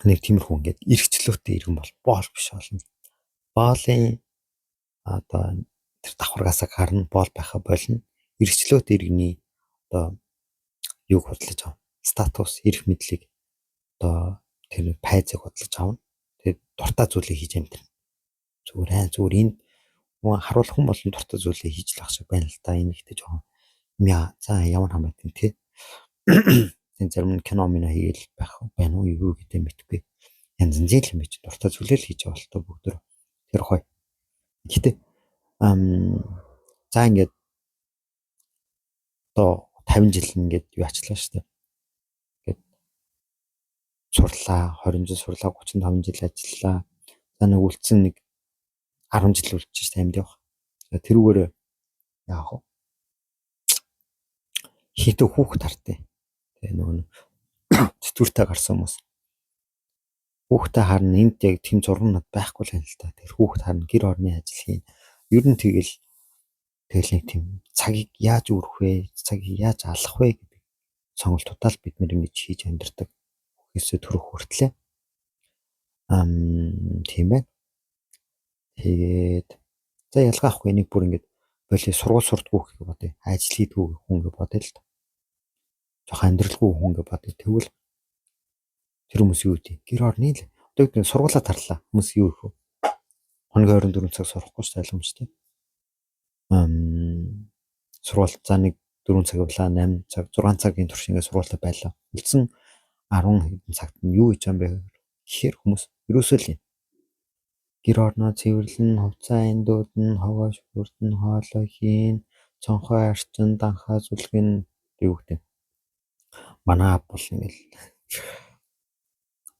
нэг тиймэрхүү ингээд эргчлөөтэй иргэн бол боол биш болно. Боолын одоо тэр давхаргаасаа гарна боол байха болно. Эргчлөөтэй иргэний одоо юг худалдаж авна. Статус, эрх мэдлийг одоо тэр пайзыг худалдаж авна. Тэгээд дуртай зүйлийг хийж амтэрнэ. Зүгээр энэ харуулах хүн болон дуртай зүйлийг хийж л ах шиг байна л да. Энэ ихтэй жоохон за ямар хамаатай тий. Тэн зарим нь кино минь хийгээл байх байна уу юу гэдэг мэдгүй. Янз янз юм бич дуртай зүйлээ л хийж байгаа л та бүгд тэр хой. Гэтэ за ингээд одоо 50 жил ингээд юу ачлаа шүү дээ. Ингээд сурлаа 20 жил сурлаа 35 жил ажиллаа. За нэг үлдсэн нэг 10 жил үлдчихэж таймд явах. Тэрүүгээр яах вэ? Хитэ хүүхд тартай. Тэгээ нөгөө зүтгүүртэй гарсан хүмүүс. Хүүхдээ харна энд яг тэм зургнууд байхгүй л юм л та. Тэр хүүхд харна гэр орны ажил хийн. Ер нь тэгэл нэг тийм цагийг яаж өрөх вэ? Цагийг яаж алах вэ гэдэг сонголтуудаа бид нэр ингэж хийж амьдардаг. Хүүхээсээ төрөх хүртлээ. Тийм байна. Тэгээд за ялгаа авахгүй нэг бүр ингэж боли сургууль сурдггүй гэх бодъё. Ажил хийдгүү хүн гэж бодъё л та. Жохоо амьдралгүй хүн гэж бодъё. Тэгвэл тэр хүмүүс юу гэдэг? Гэр орны л одоо сургуулаа тарлаа. Хүмүүс юу их вэ? Хоногийн 24 цаг сурахгүй ч тайлбарчтай. Сургууль за нэг 4 цаг явлаа 8 цаг 6 цагийн турш ингээд сургуультай байлаа. Үлдсэн 10 хэдэн цагт нь юу хийж байгаа юм бэ гэхээр хүмүүс ерөөсөө л гэр орноо цэвэрлэн, хувцас эндүүдэн, хогоо шүрдэн, хоолой хийн, цонхой арчин, данхаа зүлгэн юу гэдэг. Манай аав бол ингээл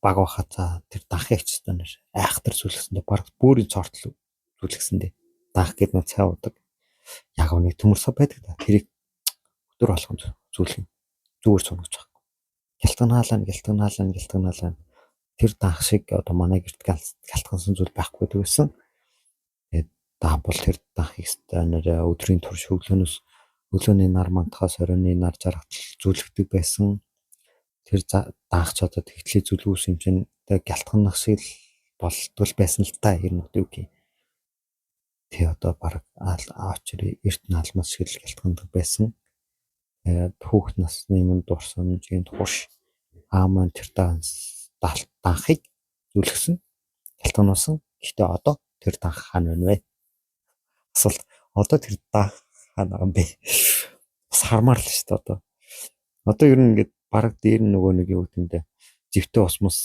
баг бахацаа тэр данхыг ч гэсэн айхтар зүлгэсэндээ баг бүрийн цортол зүлгэсэндээ данх гэдэг нь цай удаг. Яг нэг төмөрсө байдаг да. Тэрийг өдөр болгон зүлгэн зүгээр сунаж байгаа. Гялтганаалаа. Тэр данх шиг одоо манай гэрт гялтгансан зүйл байхгүй гэсэн. Тэгээд даавал тэр данхыг нэрээ өдрийн турш өглөөний нар мантахаас оройны нар жаргатал зүлгдэг байсан. Тэр данх ч одоо тэгтлээ зүлгүүс юм чинь гялтганах шиг л болдгол байсан л та ер нь үг юм. Тэ одоо баг аачир эрт наалмас шиг л гялтгандаг байсан. Хүүхэд насны юм дурсамжийн турш ааман тэр данхыг зүлгсэн гялтгануулсан. Гэхдээ одоо тэр данх хаана байна вэ? Асуулт. Одоо тэр данх хаана юм бэ? Бас хармаар л шүү дээ одоо. Одоо ер нь ингээд баг дээр нөгөө нэг юу гэмдэ живтээ осмос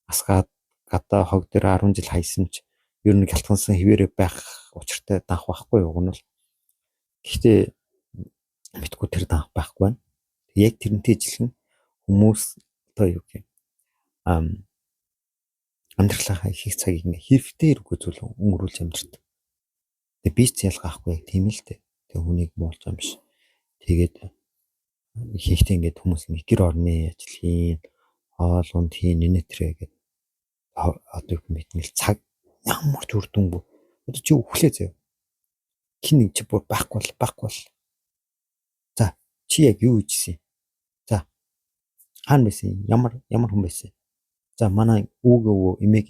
асгаад гадаа хог дээр 10 жил хайсан ч ер нь гялтгансан хിവэрэ байх учиртай данх байхгүй юу гэнэ л. Гэхдээ мэдгүй тэр данх байхгүй байна. Яг тэрнтэй ижилхэн хүмүүс одоо юу гэх юм амьдралынхаа их цагийг ингээ хэрэгтэй хэрэггүй зүйл өнгөрүүлж амьдрт. Тэгээ би ч ялгаахгүй яг тийм л дээ. Тэгээ хүнийг муулж юм биш. Тэгээд ихэнхдээ ингээд хүмүүс ингээ гэр орны ажил хийн, хоол унд хийн, нэнэтрээ гэдэг одоо юу мэднэл цаг ямар ч үр дүнгүй. Одоо чи өглөө заяа. Хин нэг чи бүр байхгүй бол. За чи яг юу хийжсэн? За хаана байсан? Ямар хүн байсан? За манай өвгөө эмээ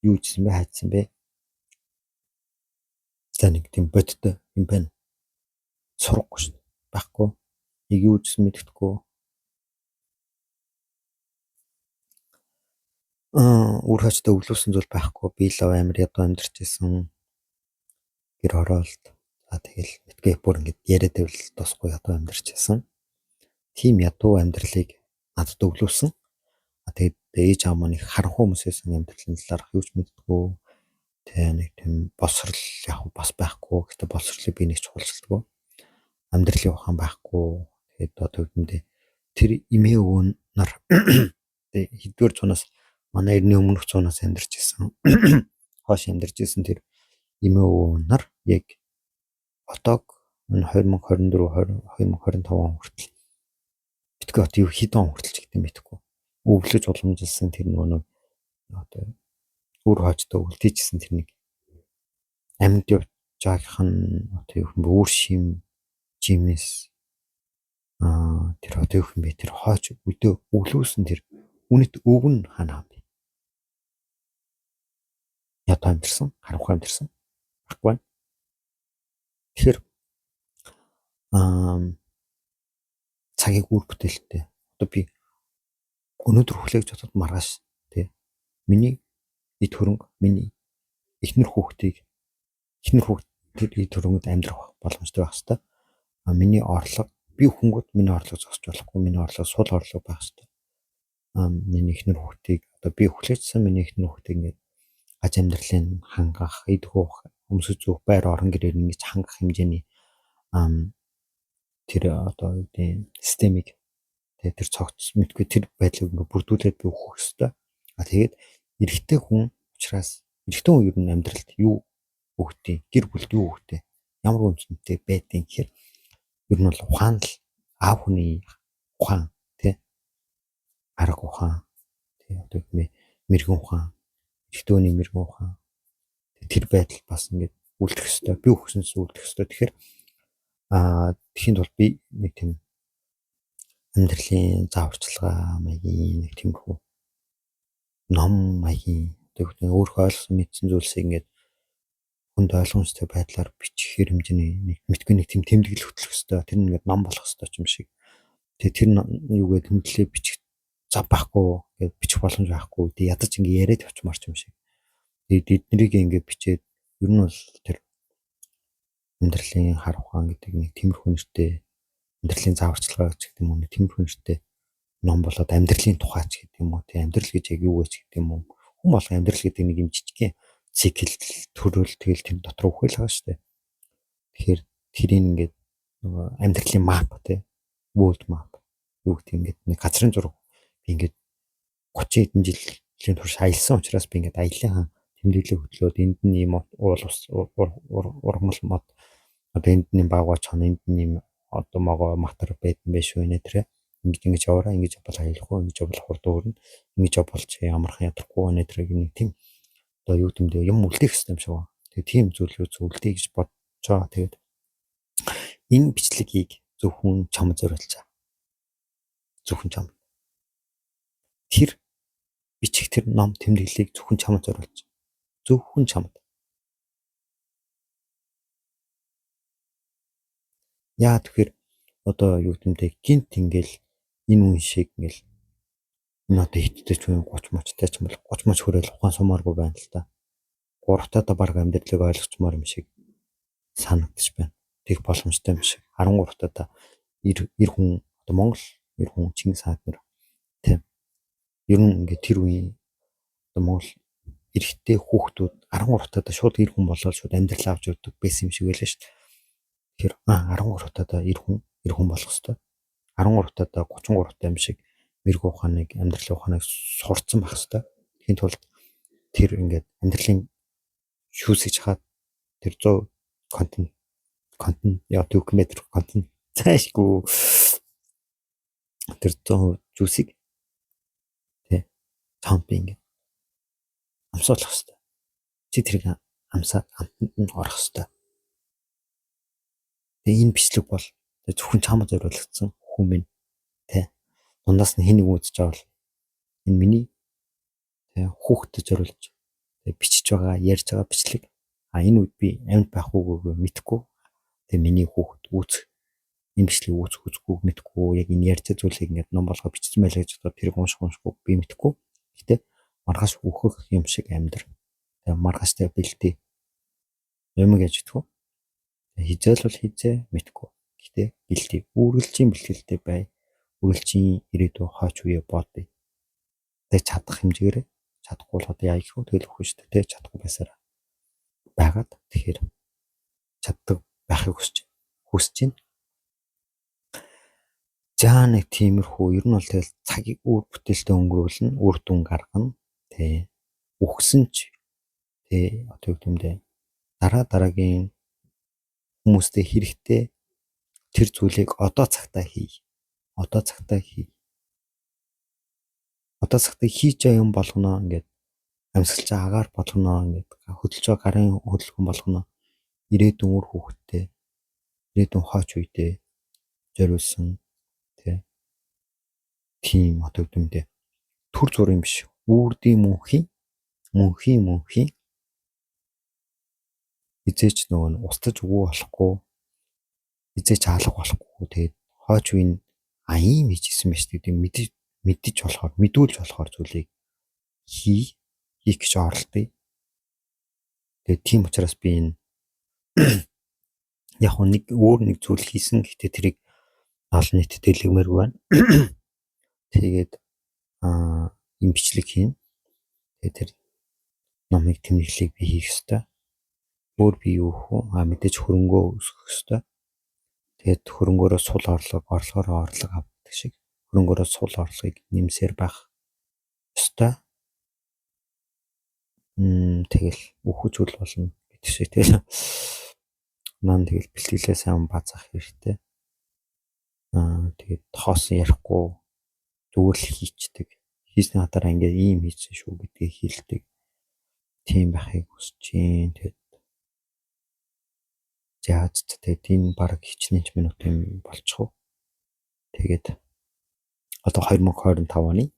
юу хийсэн бэ? Хайцсан бэ? За нэг тийм бодтой юм байна. Сурахгүй шүү. Байхгүй. Нэг юу хийсэн мэддэхгүй. Үр хачтай өглөөсөн зүйл байхгүй. Би л амар ядуу амьдарч байсан. Гэр оролт. За тэгэл мэдгүй бүр ингэж яриад байвал тусахгүй ядуу амьдарч байсан. Тийм ядуу амьдралыг надад өглөөсөн. Тэгээд ээж аав маань их харанхуй хүмүүсээс амьдралын талаарх юу ч мэддэггүй. Тэгээ нэг тийм боловсрал яг бас байхгүй. Гэтэ боловсролыг би нэг чухалчилдаг. Амьдралын ухаан байхгүй. Тэгээд одоо үгэндээ тэр эмээ өвөө нар тэгээ хэдвэр цунаас манай эртний өмнөх цунаас амьдарч ирсэн. Хоош амьдарч ирсэн тэр эмээ өвөө нар яг отог 2024 2025 он хүртэл битгий одоо юу хэд он хүртэл ч гэдэг юм битггүй. Өвлөж уламжилсан тэр нөгөө одоо үр хоочтой үлдээжсэн тэр нэг амьд явж байгах нь одоо юу юм бэ үр шим жимэс тэр одоо юу юм бэ тэр хооч өдөө өглөөсөн тэр үнэт өвн ханаа бэ? Ядуу амьдсан, харанхуй амьдсан. Баггүй. Тэгэхээр цагийг үр бүтээлтэй. Одоо би өнөөдөр хүлээж бодоход маргааш тий. Миний эд хөрөнгө, миний эхнэр хүүхдийг тэр эд хөрөнгөд амьдрах боломжтой байх хэвээр. Миний орлого би хөнгөд миний орлого зогсож болохгүй. Миний орлого сул орлого байх хэвээр. Миний эхнэр хүүхдийг одоо би хүлээжсэн миний эхнэр хүүхдийг ингээд аж амьдралын хангах, идэх өмсөж зүүх байр орон гэрээр ингэж хангах хэмжээний тэр одоо юу гэдэг системийг тэр цогц мэдгүй тэр байдлыг ингээ бүрдүүлээд би өгөх хэрэгтэй. Тэгээд эрэгтэй хүн учраас эрэгтэй хүн ер нь амьдралд юу өгдөө, гэр бүлд юу өгдөө, ямар үнцэнтэй байдгийг гэхээр ер нь бол ухаан л аав хүний ухаан тий арга ухаан тий одоо мэрэгэн ухаан, эрэгтэй хүний мэрэгэн ухаан тэр байдал бас ингээ үлдэх хэрэгтэй. Би өгсөнс үлдэх хэрэгтэй. Тэгэхээр тэхийн тулд би нэг тийм амьдралын зааварчилгаа маягийн нэг тиймэрхүү ном маягийн өөрийнхөө ойлгосон мэдсэн зүйлсийг ингээд хүнд ойлгомжтой байдлаар бичих хэмжээний нэг мэдгүй нэг тийм тэмдэглэл хөтлөх хэрэгтэй. Тэр нь ингээд ном болох хэрэгтэй юм шиг. Тэгээ тэр юугээ тэмдэглэлээ бичих зав байхгүй гэж бичих боломж байхгүй. Тэгээ ядаж ингээд яриад явчмаар юм шиг. Тэгээд эднэрийг ингээд бичээд ер нь бол тэр амьдралын хар ухаан гэдэг нэг тиймэрхүү нэртэй амьдралын зааварчилгаа гэж гэдэг юм уу тиймэрхүү нэртэй ном болоод амьдралын тухайч гэдэг юм уу, тий амьдрал гэж яг юу вэ гэдэг юм уу. Хүн болго амьдрал гэдэг нэг юм жижигхэн цикл төрөл тэгэл тэр дотор үхэл байгаа шүү дээ. Тэгэхээр тэрийг ингээд нөгөө амьдралын map тий world map юу гэдэг ингээд нэг газрын зураг би ингээд 30 хэдэн жилийн турш аялсан учраас би ингээд аяллаа тэмдэглээ хөтлөөд энд нь ийм уул ус ургамал мод одоо энд нь багваач хон энд нь ийм одоо могоо матар байдсан байх шүү нэ тэрэ ингэж яваараа ингэж бол аялахгүй ингэж бол хурд өөрнө ингэж болж ямархан ядрахгүй нэ тэрэг нэг тийм одоо юу гэмдэ юм үлдээх хэрэгтэй юм шиг байна. Тэгээ тийм зүйлүүд үлдээх гэж бодцоо тэгээд энэ бичлэгийг зөвхөн чамд зориулчаа. Зөвхөн чам. Тэр бичих тэр ном тэмдэглэлийг зөвхөн чамд зориулж. Зөвхөн чамд. Яа тэгэхээр одоо юу гэмдэ гинт ингээл энэ үн шиг ингээл энэ одоо хиттэй ч юм 30 мочтой ч юм бол 30 моч хүрээл ухаан сумааргүй байна л та. 3 татаа баг амьдралыг ойлгочмоор юм шиг санагдчих байна. Тэг боломжтой юм шиг. 13 татаа 90 хүн одоо Монгол 90 хүн Чингис хаан нар тийм. Ер нь ингээд тэр үеийн одоо Монгол эрэгтэй хүүхдүүд 13 татаа шууд 90 хүн болоод шууд амьдрал авч явдаг байсан юм шиг байлаа шүү дээ. Тэгэхээр 13 татаа 90 хүн болох хэвээр. 13 татаа 33 таа юм шиг мэрэгүү ухааныг амьдралын ухааныг сурцсан байх хэвээр. Тэхийн тулд тэр ингээд амьдралын шүүсэж хаад тэр 100 контент яа докюментари контент цаашгүй тэр 100% зүйлсийг тий цаампинг амсуулах хэвээр. Чи тэрийг амсаад амтанд нь орох хэвээр. Тэгээ энэ бичлэг бол зөвхөн чамд зориулагдсан хүн минь тий. Дундаас нь хэн нэг үзэж авал энэ миний тий хүүхдэд зориулж тий бичиж байгаа ярьж байгаа бичлэг. Энэ үед би амьд байх уугүй мэдэхгүй. Тэгээ миний хүүхд үүсэх энэ бичлэгийг үзэхгүй мэдэхгүй яг энэ ярьж зүйлийг ингээд ном болгоо бичсэн байлаа гэж бодоод тэрийг уншихгүй би мэдэхгүй. Гэтэ маргааш үхэх юм шиг амьдр. Тэгээ маргааштай бэлтээ. Юм гэж бодох. Хизээл бол хизээ мэдэхгүй. Гэтэ бэлтээ. Үргэлжийн бэлтгэлтэй бай. Үргэлжийн ирээдүйн хойч үе бодъё. Тэгээ чадах хэмжээгээр чадахгүй бол одоо яа гэх вэ? Тэгэл өгөх шүү дээ. Чадахгүй байсараа байгаад тэгэхээр чаддаг байхыг хүсэж байна. За нэг тиймэрхүү ер нь бол тэгэл цагийг үр бүтээлтэй өнгөрүүлнэ, үр дүн гаргана. Тэ үхсэн ч тэ одоо юу гэмдэ дараагийн хүмүүстэй хэрэгтэй тэр зүйлийг одоо цагтаа хий. Одоо цагтаа хийж байгаа юм болгоно ингээд амьсгалж агаар болгоно ингээд хөдөлж байгаа гарын хөдөлгөөн болгоно ирээдүйн үр хүүхэдтэй ирээдүйн хойч үедээ зориулсан тийм одоо үгдэмдээ төр зур юм биш. Үрдийн мөнхийн эзээч нөгөө нь устж өгөө болохгүй эзээч хаалга болохгүй тэгээд хойч үеийн ийм хийжсэн байж гэдэг мэдэж болохоор мэдүүлж болохоор зүйлийг хийх гэж оролдъё. Тэгээд тийм учраас би энэ яг нэг зүйл хийсэн гэхдээ тэрийг олон нийтэд дэлгэмээргүй байна. Тэгээд энэ бичлэг хийн. Тэгээд тэр номыг тэмдэглэлийг би хийх ёстой. Өөр би юу хөө мэдээж хөрөнгөө өсгөх ёстой. Тэгээд хөрөнгөөрөө сул орлогоор авдаг шиг хөрөнгөөрөө сул орлогыг нэмсээр байх ёстой. Тэгэл өөхөж үл болно гэдэг шиг тэгэл маань тэгэл бэлтгэлээ сайн базах хэрэгтэй. Тэгээд тоосон ярихгүй зүгээр л хийчдэг. Хийсний хатаараа ингээ ийм хийсэн шүү гэдгийг хэлдэг. Тийм байхыг хүсэж байна. Тэгээд яаж ч тэгээд энэ баг хичнээн минут юм болчихоо. Тэгээд одоо 2025 оны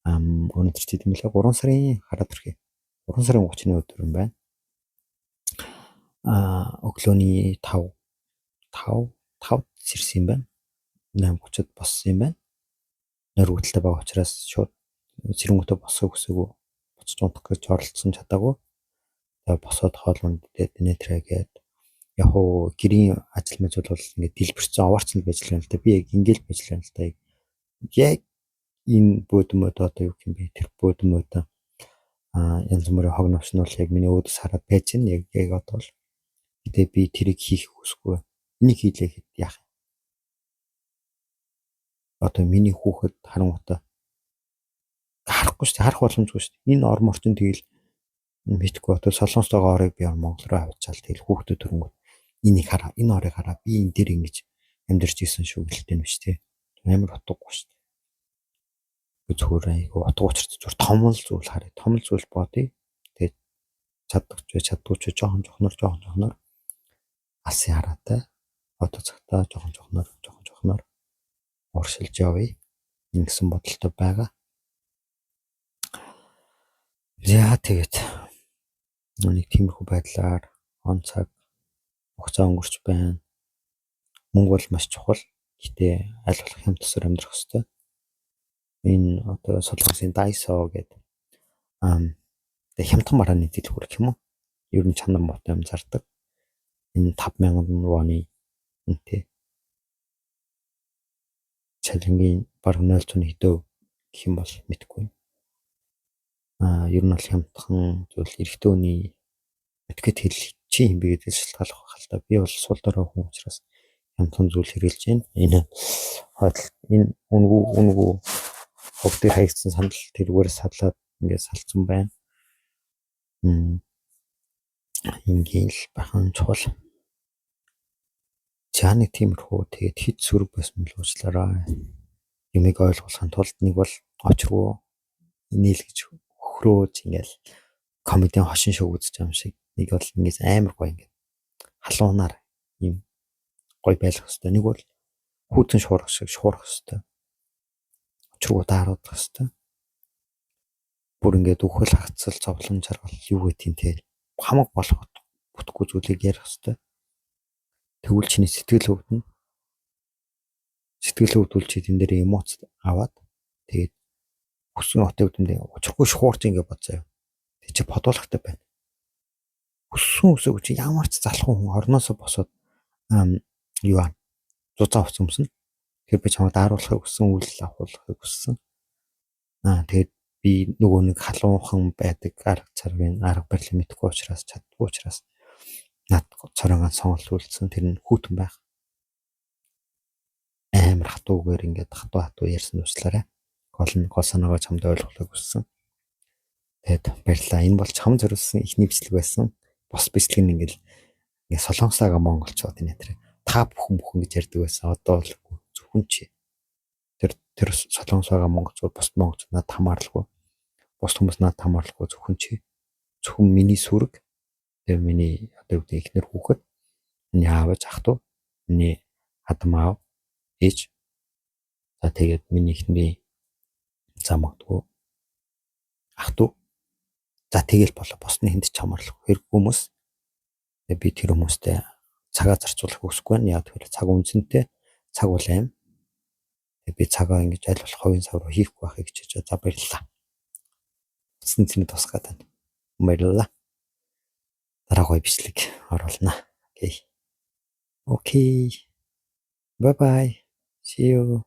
өнөөдөр чи тийм лээ 3 сарын хараад ирэхээ. 3 сарын 30-ны өдөр юм байна. Өглөөний 5 сэрсэн юм байна. 8:30-д боссон юм байна. Нөргөлтэй байгаа учраас шууд цэрэнгүүтээ босох хүсээгүй буцаж унтах гэж оролцсон чадаагүй. Тэгээд босоод хоол ундээд нэтрэгээд яг уу гэрийн ажил мэл бол ингээд дэлбэрсэн овоорцсон байж л байна л да. Би яг ингээл байж л байна л да. Яг энэ бөөдмөд одоо юу юм бэ? Тэр бөөдмөд янз бүрийн хог новш нь бол яг миний өөдөөс хараад байж байна. Яг одоо л гэтээ би тэрийг хийх хүсэхгүй. Энийг хийлээ гэхэд яах вэ? Одоо миний хүүхэд харангуйтай харахгүй шүү дээ. Харах боломжгүй шүү дээ. Энэ орон орчин тэгэл мэдхгүй одоо солонгостойгоо орыг би Монгол руу авчаал тэгэл хүүхдэд төрөнгө энийг хараа. Энэ орыг хараа. Би энэ дээр ингэж амьдарч исэн шүү гэлтэй нь биш тий. Амар утгагүй шүү дээ. Зүгээр айгу утга учирт зүгээр том л зүйл харъя. Том л зүйл бодъё. Тэгээд чаддагч жоохон жохнор алсын хараатай. Одоо цагтаа жоохон жохнор уршилж явъя. Ингэсэн бодолтой байгаа. За тэгээд нэг тиймэрхүү байдлаар он цаг хугацаа өнгөрч байна. Мөнгө бол маш чухал. Гэтэ аль болох хямд тосоор амьдрах хэрэгтэй. Энэ одоо солонгосын Daiso гэдэг хямдхан барааны дэлгүүр гэх юм уу? Ер нь чанар мотой юм зардаг. Энэ 5,000 воны үнэтэй. Цалингийн бараг 0.1 хэдөө гэх юм бол мэдэхгүй. Ер нь бол хямдхан зүйл эрэгтэй хүний этикет хэл чи юм бэ гэдэг шалтгаалах байх л та. Би бол сул дорой хүн учраас хямдхан зүйл хэрэгжилж байна. Энэ үнгүй хог дээр хаягдсан сандал тэрүүгээрээ садлаад ингээд салцсан байна. Ингээл бахан чухал. Чааны тиймэрхүү тэгээд хит сүрэг байсан бол уучлаарай. Юмыг ойлгуулахын тулд нэг бол очроо нийлгэж хөрөөж ингээл комедийн хошин шоу үзэж байгаа юм шиг. Нэг бол ингээс амар гоё ингээд халуунаар юм гоё байх хэвээр. Нэг бол хүүтэн шуурах шиг шуурах хэвээр. Очроо даарах хэвээр. Бүр ингээд үхэл хагцал зовлон жаргал юу гэдэг юм те хамаг болгоод бүтггүй зүйлийг ярих хэвээр. Тэгвэл чиний сэтгэл өвдөн. Сэтгэл өвдвөл чи тэн дээр эмоц аваад тэгээд хүссэн отын өвдөндөө учрахгүй шуурч ингээд бодцоо. Тэг чи бодуулахтай байна. Хүссэн чи ямар ч залхуу хүн орноосоо босоод юу зузаан уц өмснө. Тэр би чамд ааруулахыг хүссэн, үйл авахыг хүссэн. Тэгээд би нөгөө нэг халуунхан байдаг арга царгийн арга барилыг мэдэхгүй учраас чаддгүй учраас над цороогаан сонголт үлдсэн. Тэр нь хүүтэн байх. Амар хатуугаар ингээд хатуу ярьсан уучлаарай. Гол санаагаа чамд ойлгохыг хүссэн. Тэгээд баярлалаа. Энэ бол чам зориулсан ихний бичлэг байсан. Бос бичлэг нь ингээд солонгосаага монголчууд энэ тэр та бүхэн гэж ярьдаг байсан. Одоо бол зөвхөн чи тэр солонгосаага монголчууд бос монголчууд надад хамаарлахгүй. Бос хүмүүс надад хамаарлахгүй зөвхөн чи. Зөвхөн миний сүрэг. Тэгээ миний одоо үүдээ ихнэр хүүхэд. Миний аав ах トゥ, миний хадам аав ээж. За тэгээд миний ихний замагдгүй ах トゥ. За тэгэл болоо босны хүнд чамарлах хэрэг хүмүүс. Би тэр хүмүүстэй цагаа зарцуулах хүсэхгүй байна. Яг тэгэхээр цаг үнцэнтэй цаг бол аим. Би цагаа ингэж аль болох хувийн сав руу хийхгүй байхыг хичээж. За баярлалаа. Цэцэн цэцэнд тусгаад байна. Баярлалаа. Дараагийн бичлэг оруулнаа. Окей. Bye bye. See you.